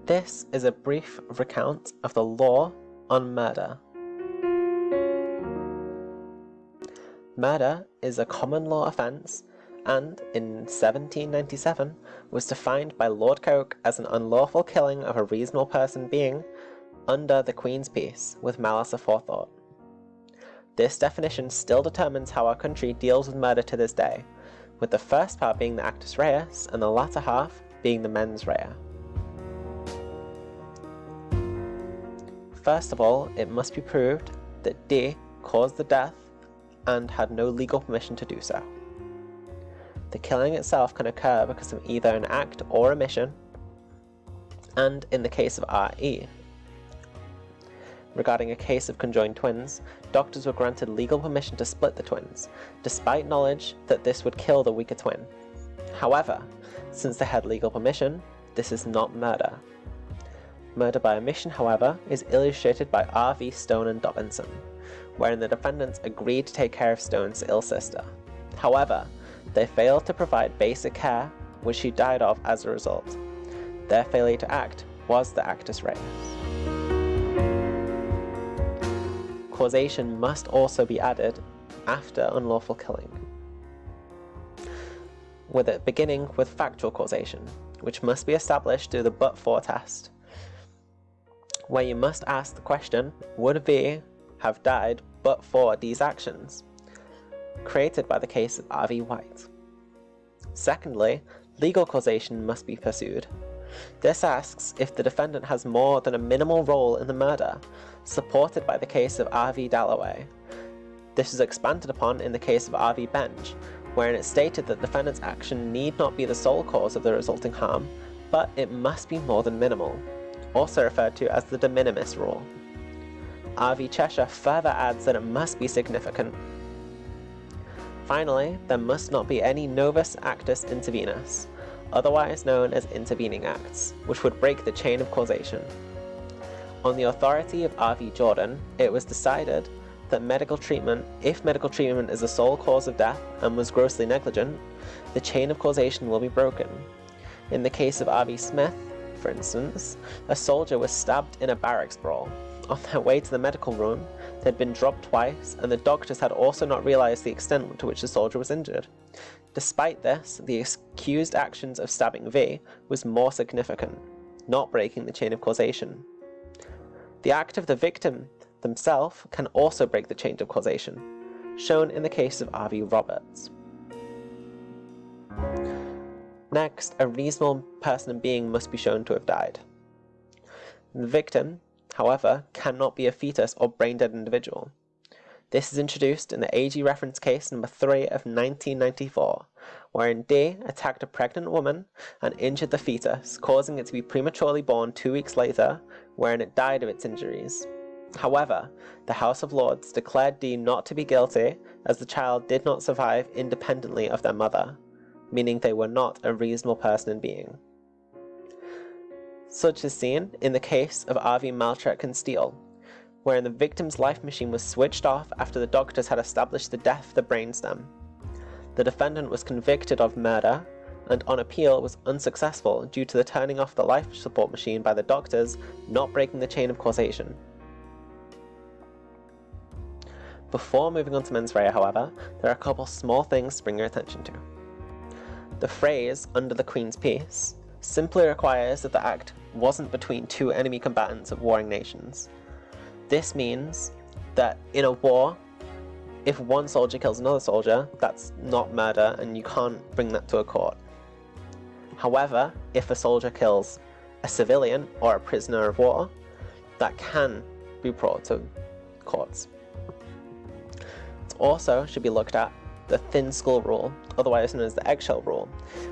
This is a brief recount of the law on murder. Murder is a common law offence and, in 1797, was defined by Lord Coke as an unlawful killing of a reasonable person being, under the Queen's peace, with malice aforethought. This definition still determines how our country deals with murder to this day, with the first part being the actus reus and the latter half being the mens rea. First of all, it must be proved that D caused the death and had no legal permission to do so. The killing itself can occur because of either an act or omission, and in the case of RE. Regarding a case of conjoined twins, doctors were granted legal permission to split the twins, despite knowledge that this would kill the weaker twin. However, since they had legal permission, this is not murder. Murder by omission, however, is illustrated by R.V. Stone and Dobinson, wherein the defendants agreed to take care of Stone's ill sister. However, they failed to provide basic care, which she died of as a result. Their failure to act was the actus reus. Causation must also be added after unlawful killing, with it beginning with factual causation, which must be established through the but-for test, where you must ask the question, would V have died but for these actions? Created by the case of R.V. White. Secondly, legal causation must be pursued. This asks if the defendant has more than a minimal role in the murder, supported by the case of R.V. Dalloway. This is expanded upon in the case of R.V. Bench, wherein it stated that the defendant's action need not be the sole cause of the resulting harm, but it must be more than minimal, also referred to as the de minimis rule. R.V. Cheshire further adds that it must be significant. Finally, there must not be any novus actus intervenus, otherwise known as intervening acts, which would break the chain of causation. On the authority of R.V. Jordan, it was decided that if medical treatment is the sole cause of death and was grossly negligent, the chain of causation will be broken. In the case of R.V. Smith, for instance, a soldier was stabbed in a barracks brawl. On their way to the medical room, they had been dropped twice, and the doctors had also not realized the extent to which the soldier was injured. Despite this, the accused actions of stabbing V was more significant, not breaking the chain of causation. The act of the victim themselves can also break the chain of causation, shown in the case of R.V. Roberts. Next, a reasonable person and being must be shown to have died. The victim, however, cannot be a fetus or brain-dead individual. This is introduced in the AG reference case number 3 of 1994, wherein D attacked a pregnant woman and injured the fetus, causing it to be prematurely born 2 weeks later, wherein it died of its injuries. However, the House of Lords declared D not to be guilty, as the child did not survive independently of their mother, meaning they were not a reasonable person and being. Such is seen in the case of R.V. Maltrek and Steele, wherein the victim's life machine was switched off after the doctors had established the death of the brainstem. The defendant was convicted of murder, and on appeal was unsuccessful due to the turning off the life support machine by the doctors not breaking the chain of causation. Before moving on to mens rea, however, there are a couple small things to bring your attention to. The phrase, under the Queen's peace, simply requires that the act wasn't between two enemy combatants of warring nations. This means that in a war, if one soldier kills another soldier, that's not murder and you can't bring that to a court. However, if a soldier kills a civilian or a prisoner of war, that can be brought to courts. It also should be looked at the thin skull rule, otherwise known as the eggshell rule,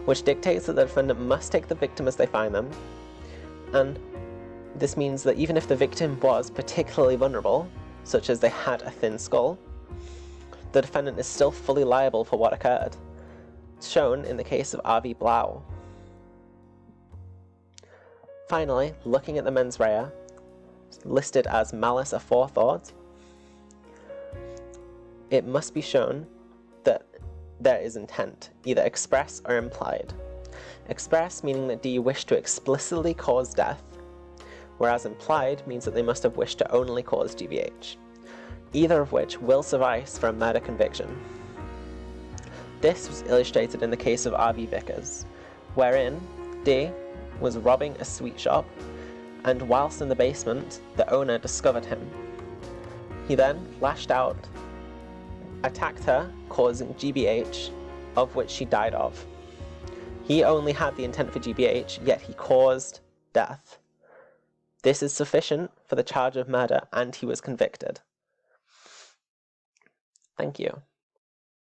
which dictates that the defendant must take the victim as they find them, and this means that even if the victim was particularly vulnerable, such as they had a thin skull, the defendant is still fully liable for what occurred, shown in the case of R.V. Blau. Finally, looking at the mens rea, listed as malice aforethought, it must be shown that there is intent, either express or implied. Express meaning that do you wish to explicitly cause death, whereas implied means that they must have wished to only cause GBH, either of which will suffice for a murder conviction. This was illustrated in the case of R.V. Vickers, wherein D was robbing a sweet shop, and whilst in the basement, the owner discovered him. He then lashed out, attacked her, causing GBH, of which she died of. He only had the intent for GBH, yet he caused death. This is sufficient for the charge of murder, and he was convicted. Thank you.